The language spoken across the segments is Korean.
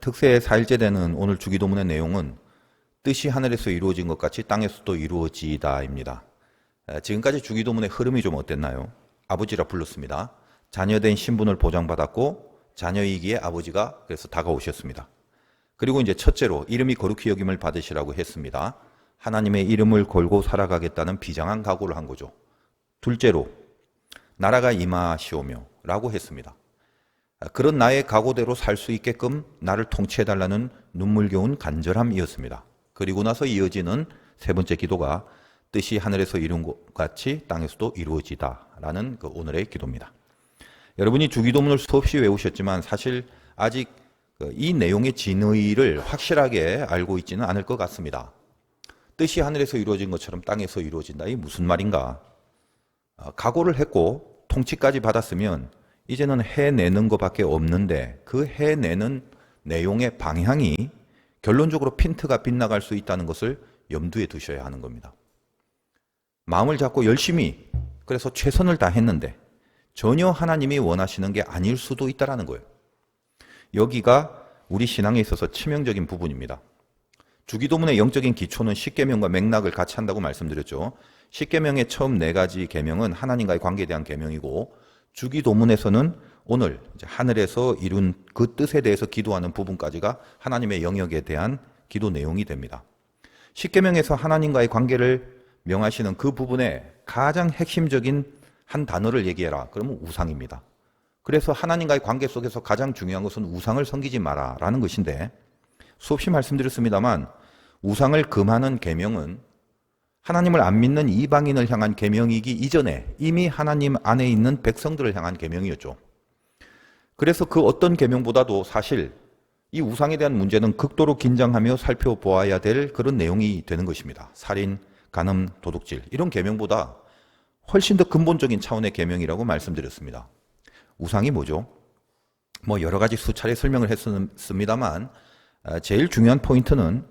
특세 4일째 되는 오늘 주기도문의 내용은 뜻이 하늘에서 이루어진 것 같이 땅에서도 이루어지다입니다. 지금까지 주기도문의 흐름이 좀 어땠나요? 아버지라 불렀습니다. 자녀된 신분을 보장받았고 자녀이기에 아버지가 그래서 다가오셨습니다. 그리고 이제 첫째로 이름이 거룩히 여김을 받으시라고 했습니다. 하나님의 이름을 걸고 살아가겠다는 비장한 각오를 한 거죠. 둘째로 나라가 임하시오며 라고 했습니다. 그런 나의 각오대로 살 수 있게끔 나를 통치해달라는 눈물겨운 간절함이었습니다. 그리고 나서 이어지는 세 번째 기도가 뜻이 하늘에서 이룬 것 같이 땅에서도 이루어지다라는 그 오늘의 기도입니다. 여러분이 주기도문을 수없이 외우셨지만 사실 아직 이 내용의 진의를 확실하게 알고 있지는 않을 것 같습니다. 뜻이 하늘에서 이루어진 것처럼 땅에서 이루어진다. 이게 무슨 말인가? 각오를 했고 통치까지 받았으면 이제는 해내는 것밖에 없는데 그 해내는 내용의 방향이 결론적으로 핀트가 빗나갈 수 있다는 것을 염두에 두셔야 하는 겁니다. 마음을 잡고 열심히 그래서 최선을 다했는데 전혀 하나님이 원하시는 게 아닐 수도 있다는 거예요. 여기가 우리 신앙에 있어서 치명적인 부분입니다. 주기도문의 영적인 기초는 십계명과 맥락을 같이 한다고 말씀드렸죠. 십계명의 처음 4가지 계명은 하나님과의 관계에 대한 계명이고 주기도문에서는 오늘 하늘에서 이룬 그 뜻에 대해서 기도하는 부분까지가 하나님의 영역에 대한 기도 내용이 됩니다. 십계명에서 하나님과의 관계를 명하시는 그 부분에 가장 핵심적인 한 단어를 얘기해라. 그러면 우상입니다. 그래서 하나님과의 관계 속에서 가장 중요한 것은 우상을 섬기지 마라 라는 것인데 수없이 말씀드렸습니다만 우상을 금하는 계명은 하나님을 안 믿는 이방인을 향한 계명이기 이전에 이미 하나님 안에 있는 백성들을 향한 계명이었죠. 그래서 그 어떤 계명보다도 사실 이 우상에 대한 문제는 극도로 긴장하며 살펴보아야 될 그런 내용이 되는 것입니다. 살인, 간음, 도둑질 이런 계명보다 훨씬 더 근본적인 차원의 계명이라고 말씀드렸습니다. 우상이 뭐죠? 여러 가지 수차례 설명을 했습니다만 제일 중요한 포인트는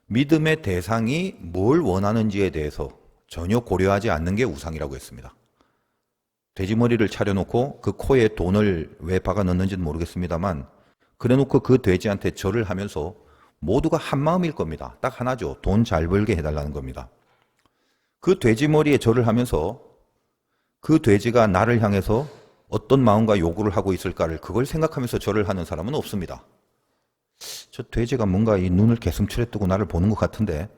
믿음의 대상이 뭘 원하는지에 대해서 전혀 고려하지 않는 게 우상이라고 했습니다. 돼지머리를 차려놓고 그 코에 돈을 왜 박아 넣는지는 모르겠습니다만 그래놓고 그 돼지한테 절을 하면서 모두가 한마음일 겁니다. 딱 하나죠. 돈 잘 벌게 해달라는 겁니다. 그 돼지머리에 절을 하면서 그 돼지가 나를 향해서 어떤 마음과 요구를 하고 있을까를 그걸 생각하면서 절을 하는 사람은 없습니다. 저 돼지가 뭔가 이 눈을 개슴츠레 뜨고 나를 보는 것 같은데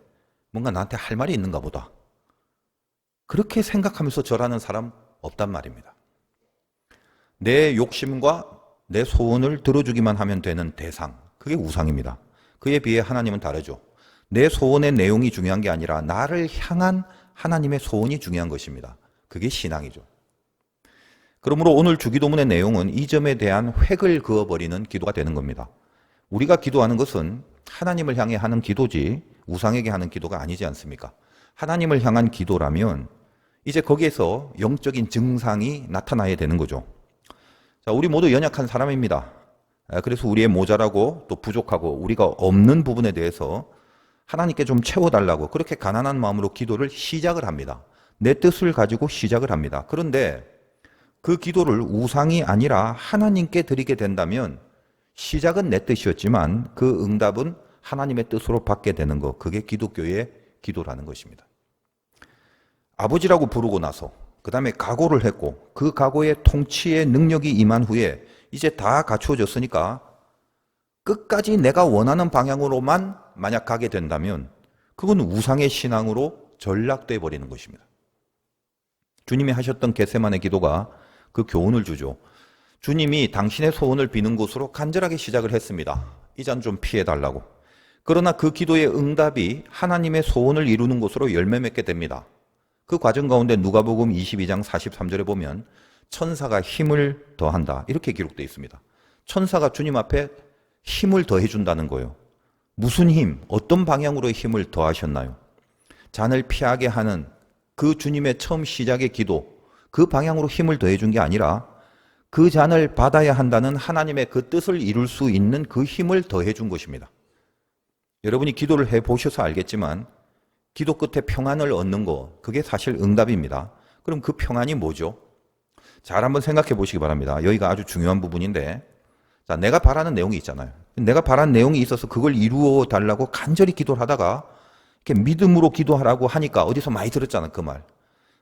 뭔가 나한테 할 말이 있는가 보다. 그렇게 생각하면서 절하는 사람 없단 말입니다. 내 욕심과 내 소원을 들어주기만 하면 되는 대상, 그게 우상입니다. 그에 비해 하나님은 다르죠. 내 소원의 내용이 중요한 게 아니라 나를 향한 하나님의 소원이 중요한 것입니다. 그게 신앙이죠. 그러므로 오늘 주기도문의 내용은 이 점에 대한 획을 그어버리는 기도가 되는 겁니다. 우리가 기도하는 것은 하나님을 향해 하는 기도지 우상에게 하는 기도가 아니지 않습니까? 하나님을 향한 기도라면 이제 거기에서 영적인 증상이 나타나야 되는 거죠. 자, 우리 모두 연약한 사람입니다. 그래서 우리의 모자라고 또 부족하고 우리가 없는 부분에 대해서 하나님께 좀 채워달라고 그렇게 가난한 마음으로 기도를 시작을 합니다. 내 뜻을 가지고 시작을 합니다. 그런데 그 기도를 우상이 아니라 하나님께 드리게 된다면 시작은 내 뜻이었지만 그 응답은 하나님의 뜻으로 받게 되는 것, 그게 기독교의 기도라는 것입니다. 아버지라고 부르고 나서 그 다음에 각오를 했고 그 각오에 통치의 능력이 임한 후에 이제 다 갖추어졌으니까 끝까지 내가 원하는 방향으로만 만약 가게 된다면 그건 우상의 신앙으로 전락돼 버리는 것입니다. 주님이 하셨던 겟세마네 기도가 그 교훈을 주죠. 주님이 당신의 소원을 비는 곳으로 간절하게 시작을 했습니다. 이 잔 좀 피해달라고. 그러나 그 기도의 응답이 하나님의 소원을 이루는 곳으로 열매 맺게 됩니다. 그 과정 가운데 누가복음 22장 43절에 보면 천사가 힘을 더한다 이렇게 기록되어 있습니다. 천사가 주님 앞에 힘을 더해준다는 거예요. 무슨 힘, 어떤 방향으로 힘을 더하셨나요? 잔을 피하게 하는 그 주님의 처음 시작의 기도, 그 방향으로 힘을 더해준 게 아니라 그 잔을 받아야 한다는 하나님의 그 뜻을 이룰 수 있는 그 힘을 더해준 것입니다. 여러분이 기도를 해보셔서 알겠지만 기도 끝에 평안을 얻는 거, 그게 사실 응답입니다. 그럼 그 평안이 뭐죠? 잘 한번 생각해 보시기 바랍니다. 여기가 아주 중요한 부분인데 자, 내가 바라는 내용이 있잖아요. 내가 바란 내용이 있어서 그걸 이루어 달라고 간절히 기도를 하다가 이렇게 믿음으로 기도하라고 하니까 어디서 많이 들었잖아, 그 말.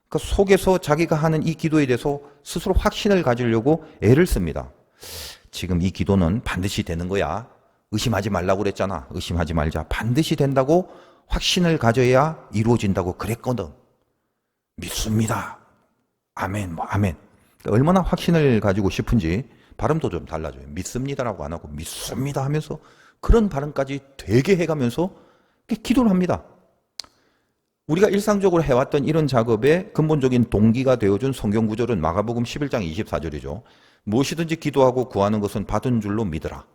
그 속에서 자기가 하는 이 기도에 대해서 스스로 확신을 가지려고 애를 씁니다. 지금 이 기도는 반드시 되는 거야. 의심하지 말라고 그랬잖아. 의심하지 말자. 반드시 된다고 확신을 가져야 이루어진다고 그랬거든. 믿습니다. 아멘, 아멘. 얼마나 확신을 가지고 싶은지 발음도 좀 달라져요. 믿습니다라고 안 하고 믿습니다 하면서 그런 발음까지 되게 해가면서 기도를 합니다. 우리가 일상적으로 해왔던 이런 작업의 근본적인 동기가 되어준 성경 구절은 마가복음 11장 24절이죠. 무엇이든지 기도하고 구하는 것은 받은 줄로 믿으라.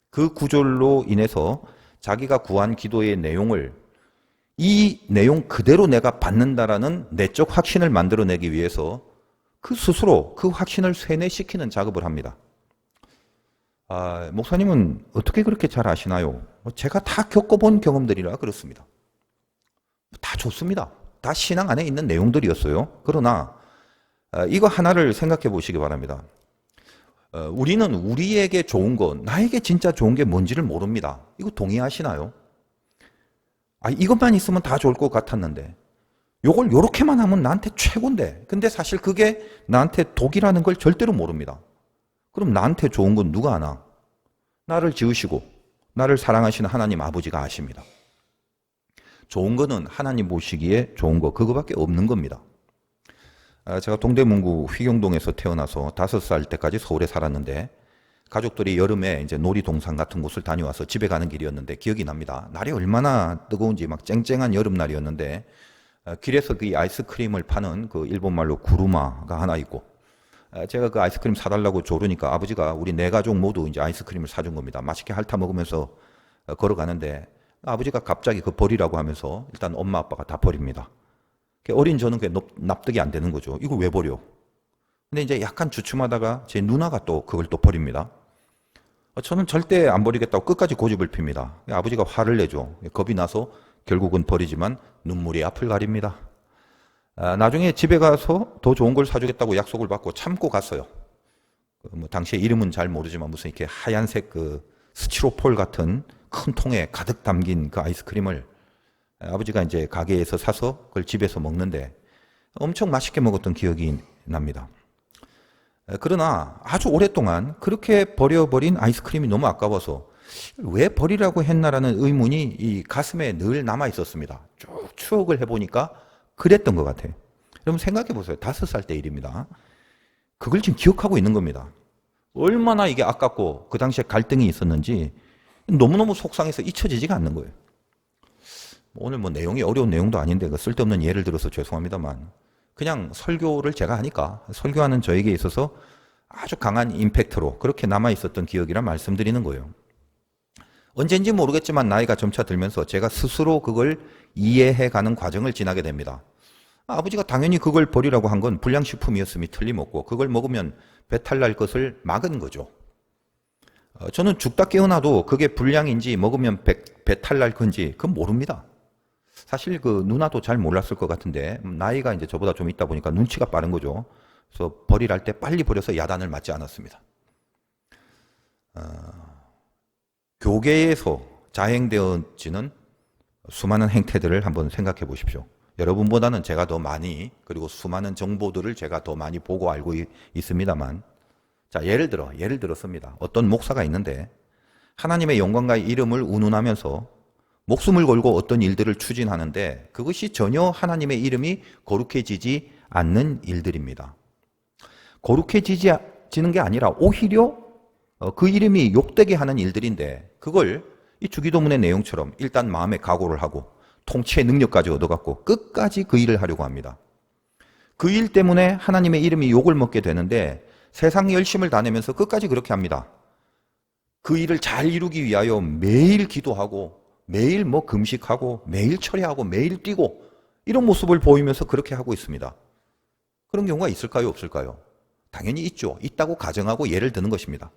그 구절로 인해서 자기가 구한 기도의 내용을 이 내용 그대로 내가 받는다라는 내적 확신을 만들어내기 위해서 그 스스로 그 확신을 세뇌시키는 작업을 합니다. 목사님은 어떻게 그렇게 잘 아시나요? 제가 다 겪어본 경험들이라 그렇습니다. 다 좋습니다. 다 신앙 안에 있는 내용들이었어요. 그러나 이거 하나를 생각해 보시기 바랍니다. 우리는 우리에게 좋은 거, 나에게 진짜 좋은 게 뭔지를 모릅니다. 이거 동의하시나요? 이것만 있으면 다 좋을 것 같았는데 요걸 요렇게만 하면 나한테 최고인데 근데 사실 그게 나한테 독이라는 걸 절대로 모릅니다. 그럼 나한테 좋은 건 누가 아나? 나를 지으시고 나를 사랑하시는 하나님 아버지가 아십니다. 좋은 거는 하나님 보시기에 좋은 거 그거밖에 없는 겁니다. 제가 동대문구 휘경동에서 태어나서 5살 때까지 서울에 살았는데 가족들이 여름에 이제 놀이동산 같은 곳을 다녀와서 집에 가는 길이었는데 기억이 납니다. 날이 얼마나 뜨거운지 막 쨍쨍한 여름날이었는데 길에서 그 아이스크림을 파는 그 일본말로 구루마가 하나 있고 제가 그 아이스크림 사달라고 조르니까 아버지가 우리 네 가족 모두 이제 아이스크림을 사준 겁니다. 맛있게 핥아 먹으면서 걸어가는데 아버지가 갑자기 그 버리라고 하면서 일단 엄마 아빠가 다 버립니다. 어린 저는 그게 납득이 안 되는 거죠. 이걸 왜 버려? 근데 이제 약간 주춤하다가 제 누나가 또 그걸 또 버립니다. 저는 절대 안 버리겠다고 끝까지 고집을 핍니다. 아버지가 화를 내죠. 겁이 나서 결국은 버리지만 눈물이 앞을 가립니다. 나중에 집에 가서 더 좋은 걸 사주겠다고 약속을 받고 참고 갔어요. 뭐 당시에 이름은 잘 모르지만 무슨 이렇게 하얀색 그 스티로폴 같은 큰 통에 가득 담긴 그 아이스크림을 아버지가 이제 가게에서 사서 그걸 집에서 먹는데 엄청 맛있게 먹었던 기억이 납니다. 그러나 아주 오랫동안 그렇게 버려버린 아이스크림이 너무 아까워서 왜 버리라고 했나라는 의문이 이 가슴에 늘 남아 있었습니다. 쭉 추억을 해보니까 그랬던 것 같아요. 여러분 생각해 보세요. 5살 때 일입니다. 그걸 지금 기억하고 있는 겁니다. 얼마나 이게 아깝고 그 당시에 갈등이 있었는지 너무너무 속상해서 잊혀지지가 않는 거예요. 오늘 뭐 내용이 어려운 내용도 아닌데 쓸데없는 예를 들어서 죄송합니다만 그냥 설교를 제가 하니까 설교하는 저에게 있어서 아주 강한 임팩트로 그렇게 남아있었던 기억이라 말씀드리는 거예요. 언젠지 모르겠지만 나이가 점차 들면서 제가 스스로 그걸 이해해가는 과정을 지나게 됩니다. 아버지가 당연히 그걸 버리라고 한 건 불량식품이었음이 틀림없고 그걸 먹으면 배탈 날 것을 막은 거죠. 저는 죽다 깨어나도 그게 불량인지 먹으면 배탈 날 건지 그건 모릅니다. 사실 그 누나도 잘 몰랐을 것 같은데 나이가 이제 저보다 좀 있다 보니까 눈치가 빠른 거죠. 그래서 버리랄 때 빨리 버려서 야단을 맞지 않았습니다. 교계에서 자행되어지는 수많은 행태들을 한번 생각해 보십시오. 여러분보다는 제가 더 많이 그리고 수많은 정보들을 제가 더 많이 보고 알고 있습니다만 자 예를 들었습니다. 어떤 목사가 있는데 하나님의 영광과 이름을 운운하면서 목숨을 걸고 어떤 일들을 추진하는데 그것이 전혀 하나님의 이름이 거룩해지지 않는 일들입니다. 거룩해지는 게 아니라 오히려 그 이름이 욕되게 하는 일들인데 그걸 이 주기도문의 내용처럼 일단 마음에 각오를 하고 통치의 능력까지 얻어갖고 끝까지 그 일을 하려고 합니다. 그 일 때문에 하나님의 이름이 욕을 먹게 되는데 세상 열심을 다내면서 끝까지 그렇게 합니다. 그 일을 잘 이루기 위하여 매일 기도하고 매일 뭐 금식하고 매일 철야하고 매일 뛰고 이런 모습을 보이면서 그렇게 하고 있습니다. 그런 경우가 있을까요? 없을까요? 당연히 있죠. 있다고 가정하고 예를 드는 것입니다.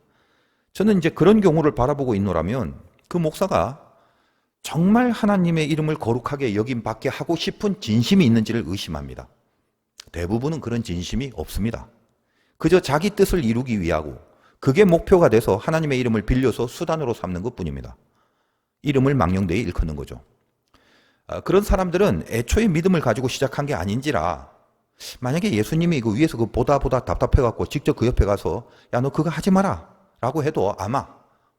저는 이제 그런 경우를 바라보고 있노라면 그 목사가 정말 하나님의 이름을 거룩하게 여김받게 하고 싶은 진심이 있는지를 의심합니다. 대부분은 그런 진심이 없습니다. 그저 자기 뜻을 이루기 위하고 그게 목표가 돼서 하나님의 이름을 빌려서 수단으로 삼는 것뿐입니다. 이름을 망령되이 일컫는 거죠. 그런 사람들은 애초에 믿음을 가지고 시작한 게 아닌지라, 만약에 예수님이 그 위에서 그 보다 답답해갖고 직접 그 옆에 가서 야, 너 그거 하지 마라 라고 해도 아마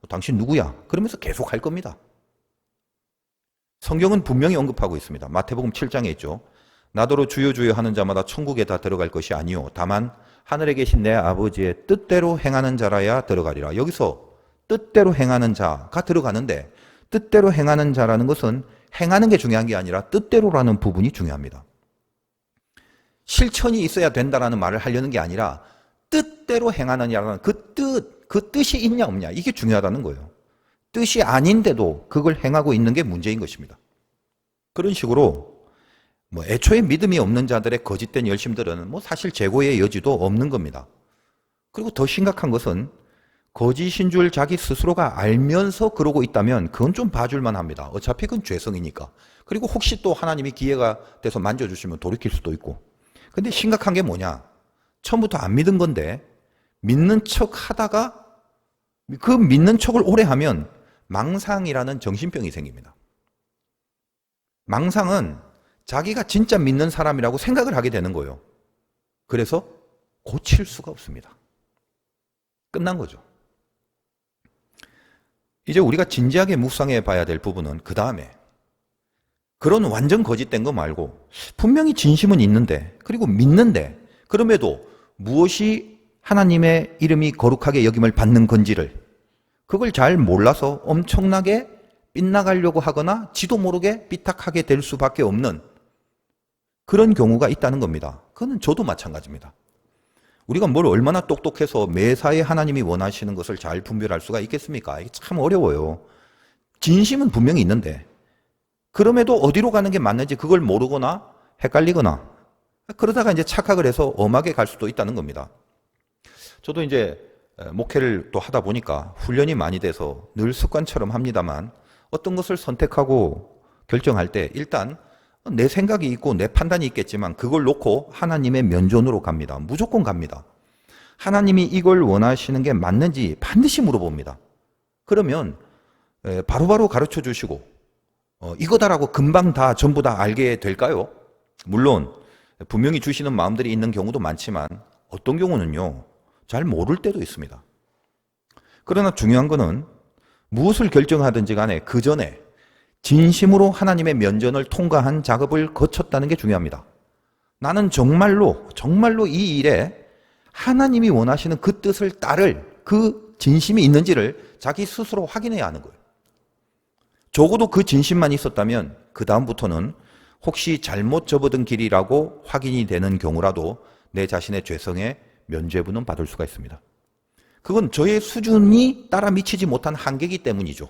당신 누구야? 그러면서 계속 할 겁니다. 성경은 분명히 언급하고 있습니다. 마태복음 7장에 있죠. 나더러 주여 주여 하는 자마다 천국에 다 들어갈 것이 아니요 다만 하늘에 계신 내 아버지의 뜻대로 행하는 자라야 들어가리라. 여기서 뜻대로 행하는 자가 들어가는데, 뜻대로 행하는 자라는 것은 행하는 게 중요한 게 아니라 뜻대로라는 부분이 중요합니다. 실천이 있어야 된다라는 말을 하려는 게 아니라 뜻대로 행하느냐라는 그 뜻이 있냐 없냐, 이게 중요하다는 거예요. 뜻이 아닌데도 그걸 행하고 있는 게 문제인 것입니다. 그런 식으로 애초에 믿음이 없는 자들의 거짓된 열심들은 사실 재고의 여지도 없는 겁니다. 그리고 더 심각한 것은 거짓인 줄 자기 스스로가 알면서 그러고 있다면 그건 좀 봐줄만 합니다. 어차피 그건 죄성이니까. 그리고 혹시 또 하나님이 기회가 돼서 만져주시면 돌이킬 수도 있고. 근데 심각한 게 뭐냐? 처음부터 안 믿은 건데 믿는 척 하다가 그 믿는 척을 오래 하면 망상이라는 정신병이 생깁니다. 망상은 자기가 진짜 믿는 사람이라고 생각을 하게 되는 거예요. 그래서 고칠 수가 없습니다. 끝난 거죠. 이제 우리가 진지하게 묵상해 봐야 될 부분은 그 다음에, 그런 완전 거짓된 거 말고 분명히 진심은 있는데, 그리고 믿는데, 그럼에도 무엇이 하나님의 이름이 거룩하게 여김을 받는 건지를 그걸 잘 몰라서 엄청나게 빗나가려고 하거나 지도 모르게 삐딱하게 될 수밖에 없는 그런 경우가 있다는 겁니다. 그거는 저도 마찬가지입니다. 우리가 뭘 얼마나 똑똑해서 매사에 하나님이 원하시는 것을 잘 분별할 수가 있겠습니까? 이게 참 어려워요. 진심은 분명히 있는데 그럼에도 어디로 가는 게 맞는지 그걸 모르거나 헷갈리거나 그러다가 이제 착각을 해서 엄하게 갈 수도 있다는 겁니다. 저도 이제 목회를 또 하다 보니까 훈련이 많이 돼서 늘 습관처럼 합니다만, 어떤 것을 선택하고 결정할 때 일단 내 생각이 있고 내 판단이 있겠지만 그걸 놓고 하나님의 면전으로 갑니다. 무조건 갑니다. 하나님이 이걸 원하시는 게 맞는지 반드시 물어봅니다. 그러면 바로바로 가르쳐 주시고 이거다라고 금방 다 전부 다 알게 될까요? 물론 분명히 주시는 마음들이 있는 경우도 많지만 어떤 경우는요, 잘 모를 때도 있습니다. 그러나 중요한 거는 무엇을 결정하든지 간에 그 전에 진심으로 하나님의 면전을 통과한 작업을 거쳤다는 게 중요합니다. 나는 정말로 이 일에 하나님이 원하시는 그 뜻을 따를 그 진심이 있는지를 자기 스스로 확인해야 하는 거예요. 적어도 그 진심만 있었다면 그 다음부터는 혹시 잘못 접어든 길이라고 확인이 되는 경우라도 내 자신의 죄성에 면죄부는 받을 수가 있습니다. 그건 저의 수준이 따라 미치지 못한 한계이기 때문이죠.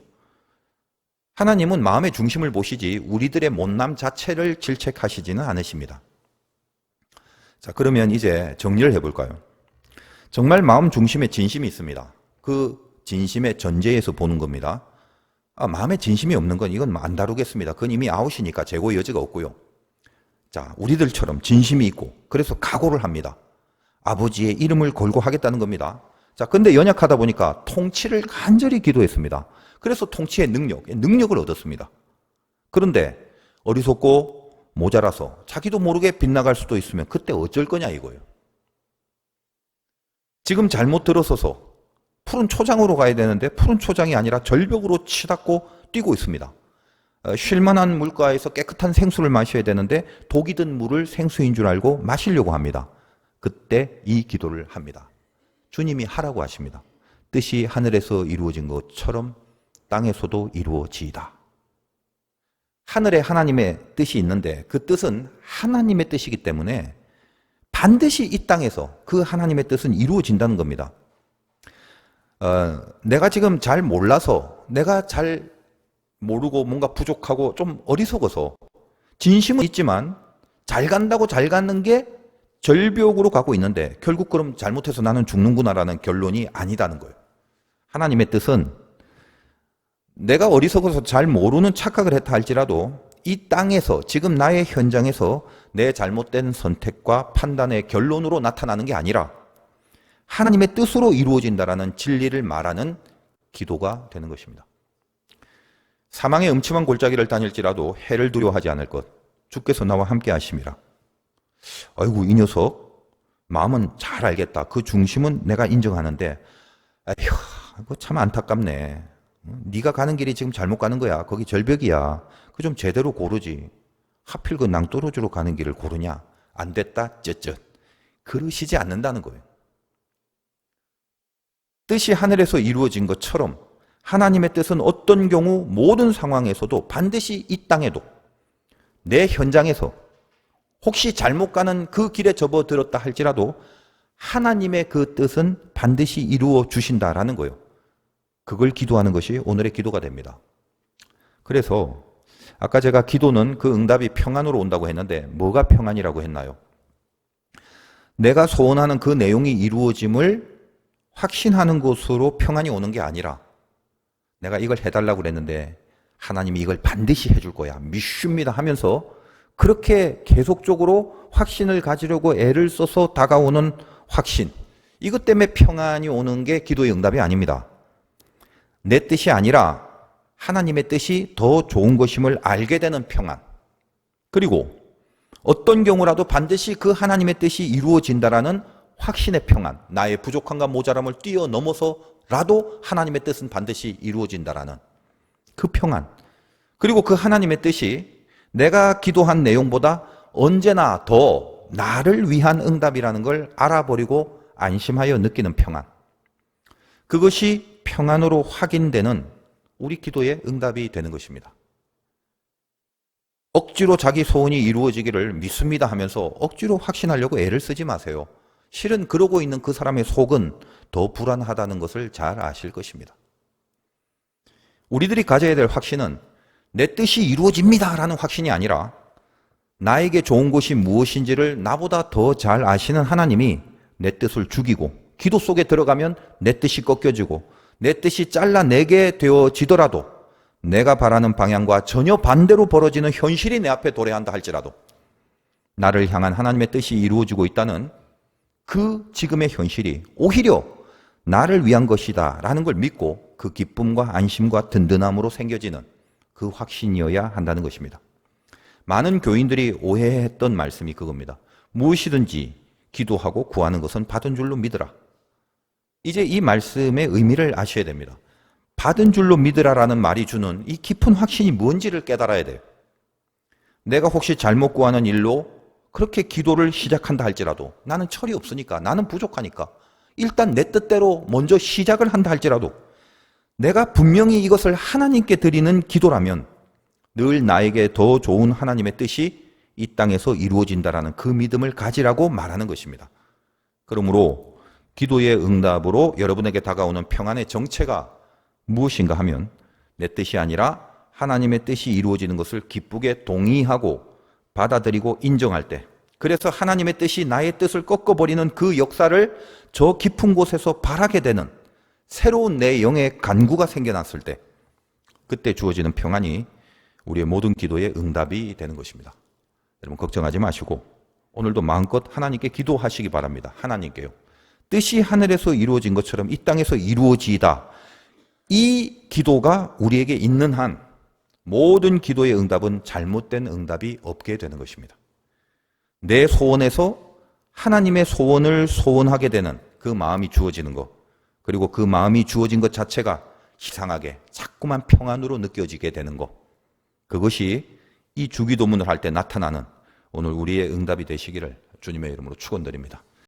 하나님은 마음의 중심을 보시지 우리들의 못남 자체를 질책하시지는 않으십니다. 자, 그러면 이제 정리를 해볼까요? 정말 마음 중심에 진심이 있습니다. 그 진심의 전제에서 보는 겁니다. 마음에 진심이 없는 건 이건 안 다루겠습니다. 그건 이미 아웃이니까 재고의 여지가 없고요. 자, 우리들처럼 진심이 있고 그래서 각오를 합니다. 아버지의 이름을 걸고 하겠다는 겁니다. 자, 근데 연약하다 보니까 통치를 간절히 기도했습니다. 그래서 통치의 능력을 얻었습니다. 그런데 어리석고 모자라서 자기도 모르게 빗나갈 수도 있으면 그때 어쩔 거냐 이거예요. 지금 잘못 들어서서 푸른 초장으로 가야 되는데 푸른 초장이 아니라 절벽으로 치닫고 뛰고 있습니다. 쉴만한 물가에서 깨끗한 생수를 마셔야 되는데 독이 든 물을 생수인 줄 알고 마시려고 합니다. 그때 이 기도를 합니다. 주님이 하라고 하십니다. 뜻이 하늘에서 이루어진 것처럼 땅에서도 이루어지이다. 하늘에 하나님의 뜻이 있는데 그 뜻은 하나님의 뜻이기 때문에 반드시 이 땅에서 그 하나님의 뜻은 이루어진다는 겁니다. 내가 지금 잘 몰라서, 내가 잘 모르고 뭔가 부족하고 좀 어리석어서 진심은 있지만 잘 간다고 잘 가는 게 절벽으로 가고 있는데 결국 그럼 잘못해서 나는 죽는구나라는 결론이 아니다는 거예요. 하나님의 뜻은 내가 어리석어서 잘 모르는 착각을 했다 할지라도 이 땅에서 지금 나의 현장에서 내 잘못된 선택과 판단의 결론으로 나타나는 게 아니라 하나님의 뜻으로 이루어진다라는 진리를 말하는 기도가 되는 것입니다. 사망의 음침한 골짜기를 다닐지라도 해를 두려워하지 않을 것, 주께서 나와 함께 하심이라. 아이고, 이 녀석 마음은 잘 알겠다. 그 중심은 내가 인정하는데 에휴, 이거 참 안타깝네. 네가 가는 길이 지금 잘못 가는 거야. 거기 절벽이야. 그 좀 제대로 고르지. 하필 그 낭떠러지로 가는 길을 고르냐? 안 됐다. 쯧쯧. 그러시지 않는다는 거예요. 뜻이 하늘에서 이루어진 것처럼 하나님의 뜻은 어떤 경우 모든 상황에서도 반드시 이 땅에도 내 현장에서 혹시 잘못 가는 그 길에 접어들었다 할지라도 하나님의 그 뜻은 반드시 이루어 주신다라는 거예요. 그걸 기도하는 것이 오늘의 기도가 됩니다. 그래서 아까 제가 기도는 그 응답이 평안으로 온다고 했는데 뭐가 평안이라고 했나요? 내가 소원하는 그 내용이 이루어짐을 확신하는 것으로 평안이 오는 게 아니라 내가 이걸 해달라고 그랬는데 하나님이 이걸 반드시 해줄 거야. 믿습니다 하면서 그렇게 계속적으로 확신을 가지려고 애를 써서 다가오는 확신. 이것 때문에 평안이 오는 게 기도의 응답이 아닙니다. 내 뜻이 아니라 하나님의 뜻이 더 좋은 것임을 알게 되는 평안. 그리고 어떤 경우라도 반드시 그 하나님의 뜻이 이루어진다라는 확신의 평안. 나의 부족함과 모자람을 뛰어넘어서라도 하나님의 뜻은 반드시 이루어진다라는 그 평안. 그리고 그 하나님의 뜻이 내가 기도한 내용보다 언제나 더 나를 위한 응답이라는 걸 알아버리고 안심하여 느끼는 평안. 그것이 평안으로 확인되는 우리 기도의 응답이 되는 것입니다. 억지로 자기 소원이 이루어지기를 믿습니다 하면서 억지로 확신하려고 애를 쓰지 마세요. 실은 그러고 있는 그 사람의 속은 더 불안하다는 것을 잘 아실 것입니다. 우리들이 가져야 될 확신은 내 뜻이 이루어집니다라는 확신이 아니라 나에게 좋은 것이 무엇인지를 나보다 더 잘 아시는 하나님이 내 뜻을 죽이고 기도 속에 들어가면 내 뜻이 꺾여지고 내 뜻이 잘라내게 되어지더라도 내가 바라는 방향과 전혀 반대로 벌어지는 현실이 내 앞에 도래한다 할지라도 나를 향한 하나님의 뜻이 이루어지고 있다는 그 지금의 현실이 오히려 나를 위한 것이다 라는 걸 믿고 그 기쁨과 안심과 든든함으로 생겨지는 그 확신이어야 한다는 것입니다. 많은 교인들이 오해했던 말씀이 그겁니다. 무엇이든지 기도하고 구하는 것은 받은 줄로 믿으라. 이제 이 말씀의 의미를 아셔야 됩니다. 받은 줄로 믿으라라는 말이 주는 이 깊은 확신이 뭔지를 깨달아야 돼요. 내가 혹시 잘못 구하는 일로 그렇게 기도를 시작한다 할지라도 나는 철이 없으니까, 나는 부족하니까 일단 내 뜻대로 먼저 시작을 한다 할지라도 내가 분명히 이것을 하나님께 드리는 기도라면 늘 나에게 더 좋은 하나님의 뜻이 이 땅에서 이루어진다라는 그 믿음을 가지라고 말하는 것입니다. 그러므로 기도의 응답으로 여러분에게 다가오는 평안의 정체가 무엇인가 하면 내 뜻이 아니라 하나님의 뜻이 이루어지는 것을 기쁘게 동의하고 받아들이고 인정할 때, 그래서 하나님의 뜻이 나의 뜻을 꺾어버리는 그 역사를 저 깊은 곳에서 바라게 되는 새로운 내 영의 간구가 생겨났을 때, 그때 주어지는 평안이 우리의 모든 기도의 응답이 되는 것입니다. 여러분 걱정하지 마시고 오늘도 마음껏 하나님께 기도하시기 바랍니다. 하나님께요. 뜻이 하늘에서 이루어진 것처럼 이 땅에서 이루어지이다. 이 기도가 우리에게 있는 한 모든 기도의 응답은 잘못된 응답이 없게 되는 것입니다. 내 소원에서 하나님의 소원을 소원하게 되는 그 마음이 주어지는 것, 그리고 그 마음이 주어진 것 자체가 이상하게 자꾸만 평안으로 느껴지게 되는 것, 그것이 이 주기도문을 할 때 나타나는 오늘 우리의 응답이 되시기를 주님의 이름으로 축원드립니다.